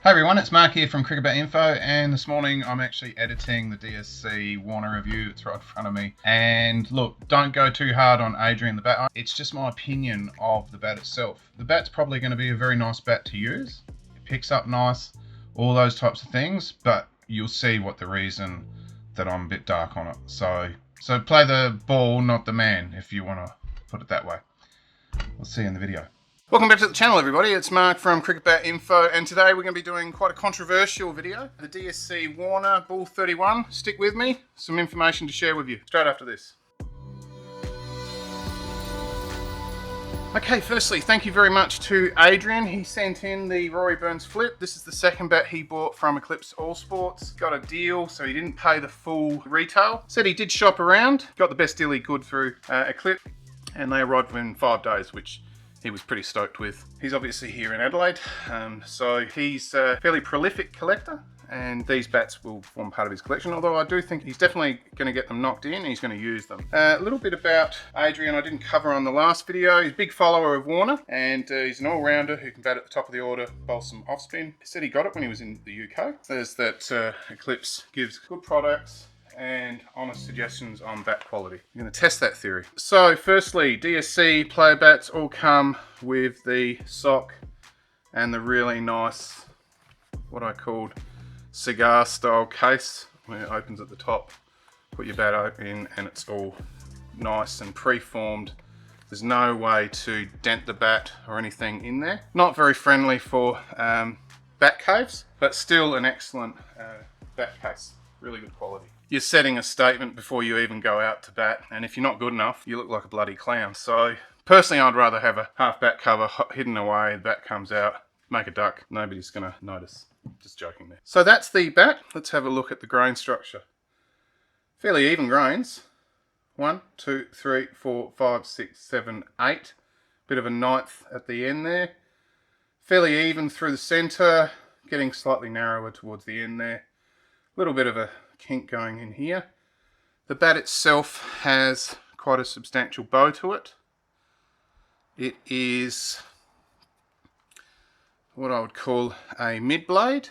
Hey everyone, it's Mark here from CricketBatInfo, and this morning I'm actually editing the DSC Warner review. It's right in front of me. And look, don't go too hard on Adrian the bat. It's just my opinion of the bat itself. The bat's probably going to be a very nice bat to use. It picks up nice, all those types of things, but you'll see what the reason that I'm a bit dark on it. So play the ball, not the man, if you want to put it that way. We'll see you in the video. Welcome back to the channel, everybody. It's Mark from CricketBatInfo, and today we're going to be doing quite a controversial video. The DSC Warner Bull 31. Stick with me. Some information to share with you straight after this. Okay, firstly, thank you very much to Adrian. He sent in the Rory Burns flip. This is the second bat he bought from Eclipse All Sports. Got a deal, so he didn't pay the full retail. Said he did shop around. Got the best deal he could through Eclipse, and they arrived within 5 days, which he was pretty stoked with. He's obviously here in Adelaide, so he's a fairly prolific collector, and these bats will form part of his collection, although I do think he's definitely going to get them knocked in and he's going to use them. A little bit about Adrian I didn't cover on the last video. He's a big follower of Warner, and he's an all-rounder who can bat at the top of the order, bowl some off-spin. He said he got it when he was in the UK. Says that Eclipse gives good products and honest suggestions on bat quality. I'm going to test that theory. So firstly, DSC player bats all come with the sock and the really nice, what I called cigar style case, where it opens at the top, put your bat in, and it's all nice and pre-formed. There's no way to dent the bat or anything in there. Not very friendly for bat caves, but still an excellent bat case. Really good quality. You're setting a statement before you even go out to bat, and if you're not good enough, you look like a bloody clown. So personally, I'd rather have a half bat cover hidden away, the bat comes out, make a duck, nobody's gonna notice. Just joking there. So that's the bat. Let's have a look at the grain structure. Fairly even grains. 1, 2, 3, 4, 5, 6, 7, 8. Bit of a ninth at the end there. Fairly even through the center, getting slightly narrower towards the end there. A little bit of a kink going in here. The bat itself has quite a substantial bow to it. It is what I would call a mid blade.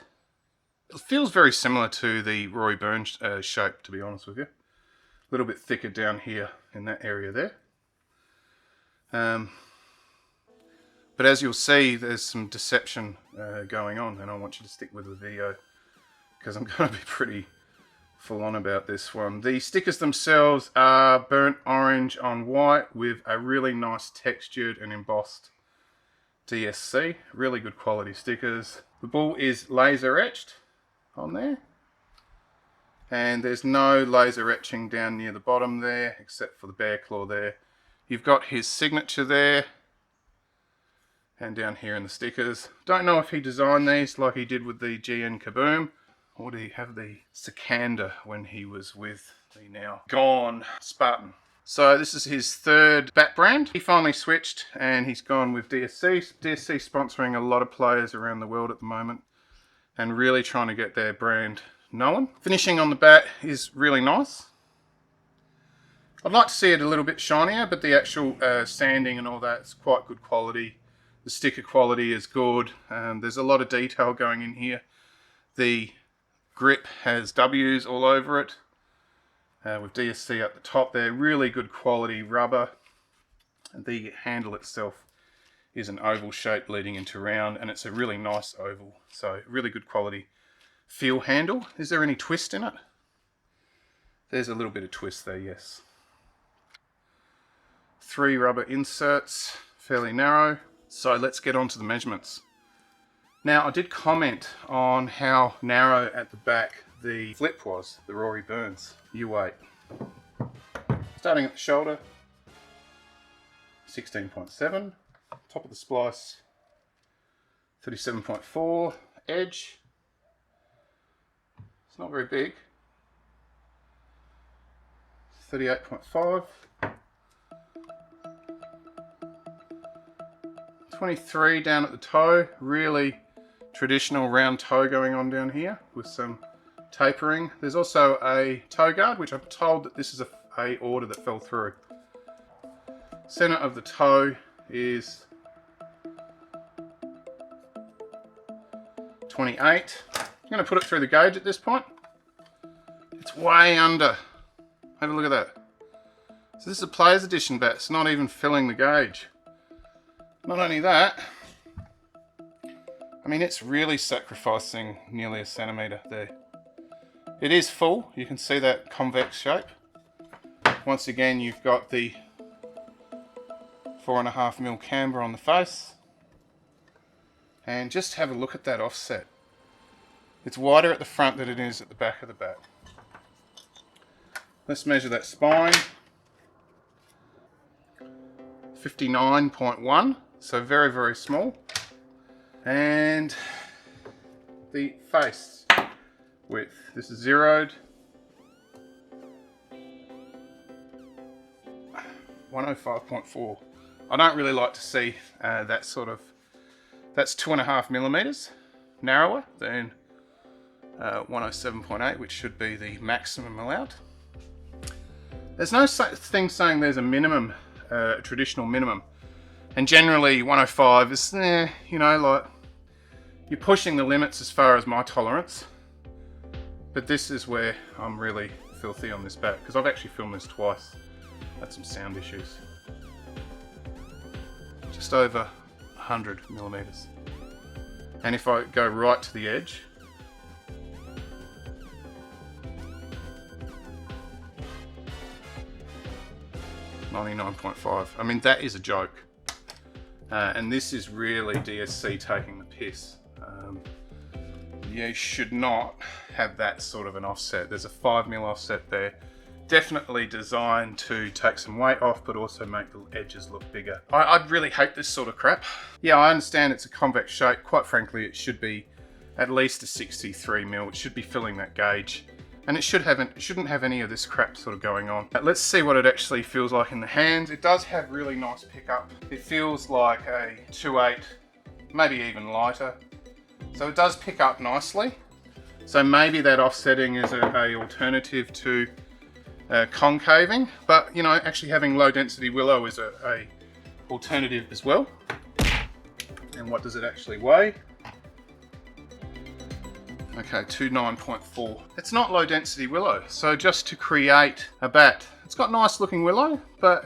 It feels very similar to the Rory Burns shape, to be honest with you. A little bit thicker down here in that area there. But as you'll see, there's some deception going on, and I want you to stick with the video because I'm going to be pretty full on about this one. The stickers themselves are burnt orange on white with a really nice textured and embossed DSC. Really good quality stickers. The bull is laser etched on there, and there's no laser etching down near the bottom there except for the bear claw there. You've got his signature there and down here in the stickers. Don't know if he designed these like he did with the GN Kaboom, or did he have the Sikander when he was with the now gone Spartan. So this is his third bat brand. He finally switched and he's gone with DSC. DSC sponsoring a lot of players around the world at the moment and really trying to get their brand known. Finishing on the bat is really nice. I'd like to see it a little bit shinier, but the actual sanding and all that is quite good quality. The sticker quality is good. There's a lot of detail going in here. The grip has W's all over it, with DSC at the top there. Really good quality rubber. The handle itself is an oval shape leading into round, and it's a really nice oval, so really good quality feel handle. Is there any twist in it? There's a little bit of twist there, yes. 3 rubber inserts, fairly narrow. So let's get on to the measurements. Now, I did comment on how narrow at the back the flip was, the Rory Burns. You wait. Starting at the shoulder, 16.7. Top of the splice, 37.4. Edge, it's not very big, 38.5. 23 down at the toe, really traditional round toe going on down here with some tapering. There's also a toe guard, which I'm told that this is a order that fell through. Center of the toe is 28. I'm going to put it through the gauge at this point. It's way under. Have a look at that. So this is a Players Edition bat. It's not even filling the gauge. Not only that, I mean, it's really sacrificing nearly a centimetre there. It is full. You can see that convex shape. Once again, you've got the 4.5mm camber on the face. And just have a look at that offset. It's wider at the front than it is at the back of the bat. Let's measure that spine. 59.1, so very, very small. And the face width. This is zeroed. 105.4. I don't really like to see that sort of, that's 2.5mm narrower than 107.8, which should be the maximum allowed. There's no such thing saying there's a minimum, traditional minimum. And generally 105 is, you know, like, you're pushing the limits as far as my tolerance. But this is where I'm really filthy on this bat, because I've actually filmed this twice. Had some sound issues. Just over 100mm. And if I go right to the edge, .5. I mean, that is a joke. And this is really DSC taking the piss. You should not have that sort of an offset. There's a 5mm offset there. Definitely designed to take some weight off, but also make the edges look bigger. I'd really hate this sort of crap. Yeah, I understand it's a convex shape. Quite frankly, it should be at least a 63mm. It should be filling that gauge. And it shouldn't have any of this crap sort of going on. Let's see what it actually feels like in the hands. It does have really nice pickup. It feels like a 2.8, maybe even lighter. So it does pick up nicely. So maybe that offsetting is a alternative to concaving, but you know, actually having low density willow is a alternative as well. And what does it actually weigh? Okay, 29.4. It's not low density willow, so just to create a bat, it's got nice looking willow, but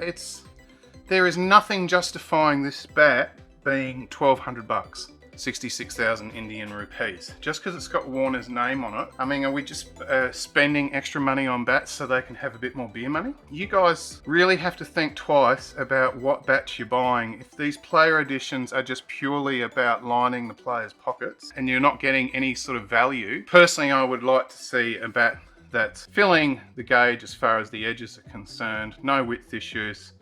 there is nothing justifying this bat being 1,200 bucks. 66,000 Indian rupees. Just because it's got Warner's name on it. I mean, are we just spending extra money on bats so they can have a bit more beer money? You guys really have to think twice about what bats you're buying. If these player editions are just purely about lining the player's pockets and you're not getting any sort of value, personally I would like to see a bat that's filling the gauge as far as the edges are concerned, no width issues,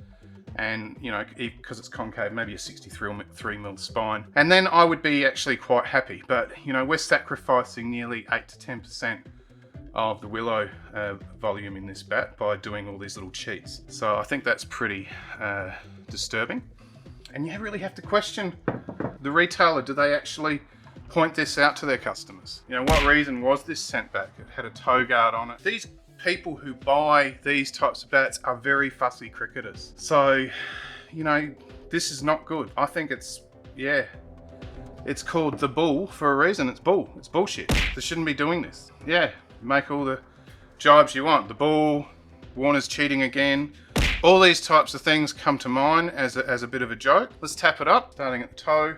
and you know, because it's concave, maybe a 63mm spine, and then I would be actually quite happy. But you know, we're sacrificing nearly 8 to 10% of the willow volume in this bat by doing all these little cheats. So I think that's pretty disturbing, and you really have to question the retailer. Do they actually point this out to their customers? You know, what reason was this sent back? It had a toe guard on it. These people who buy these types of bats are very fussy cricketers. So, you know, this is not good. I think it's called the bull for a reason. It's bull. It's bullshit. They shouldn't be doing this. Yeah, make all the jibes you want. The bull, Warner's cheating again. All these types of things come to mind as a bit of a joke. Let's tap it up, starting at the toe.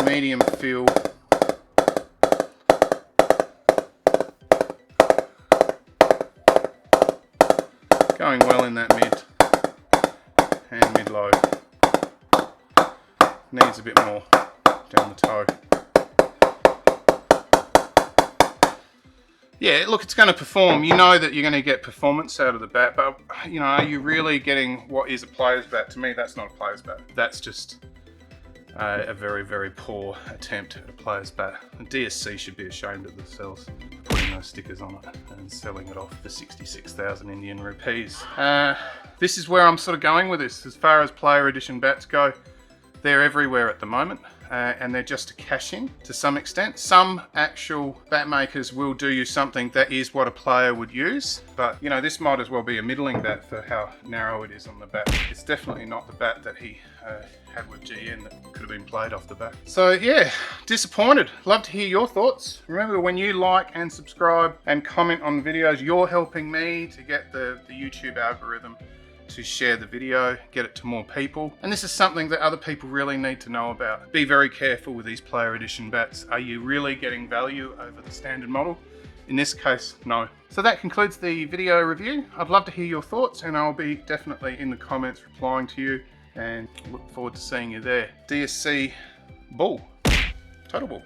Medium feel. Going well in that mid and mid-low. Needs a bit more down the toe. Yeah, look, it's going to perform. You know that you're going to get performance out of the bat, but you know, are you really getting what is a player's bat? To me, that's not a player's bat. That's just a very, very poor attempt at a player's bat. The DSC should be ashamed of themselves for putting those stickers on it and selling it off for 66,000 Indian rupees. This is where I'm sort of going with this. As far as player edition bats go, they're everywhere at the moment, and they're just a cash-in to some extent. Some actual bat makers will do you something that is what a player would use, but you know, this might as well be a middling bat for how narrow it is on the bat. It's definitely not the bat that he had with GN that could have been played off the back. So yeah, disappointed. Love to hear your thoughts. Remember, when you like and subscribe and comment on videos, you're helping me to get the YouTube algorithm to share the video, get it to more people. And this is something that other people really need to know about. Be very careful with these player edition bats. Are you really getting value over the standard model? In this case, no. So that concludes the video review. I'd love to hear your thoughts, and I'll be definitely in the comments replying to you, and look forward to seeing you there. DSC Bull. Total Bull.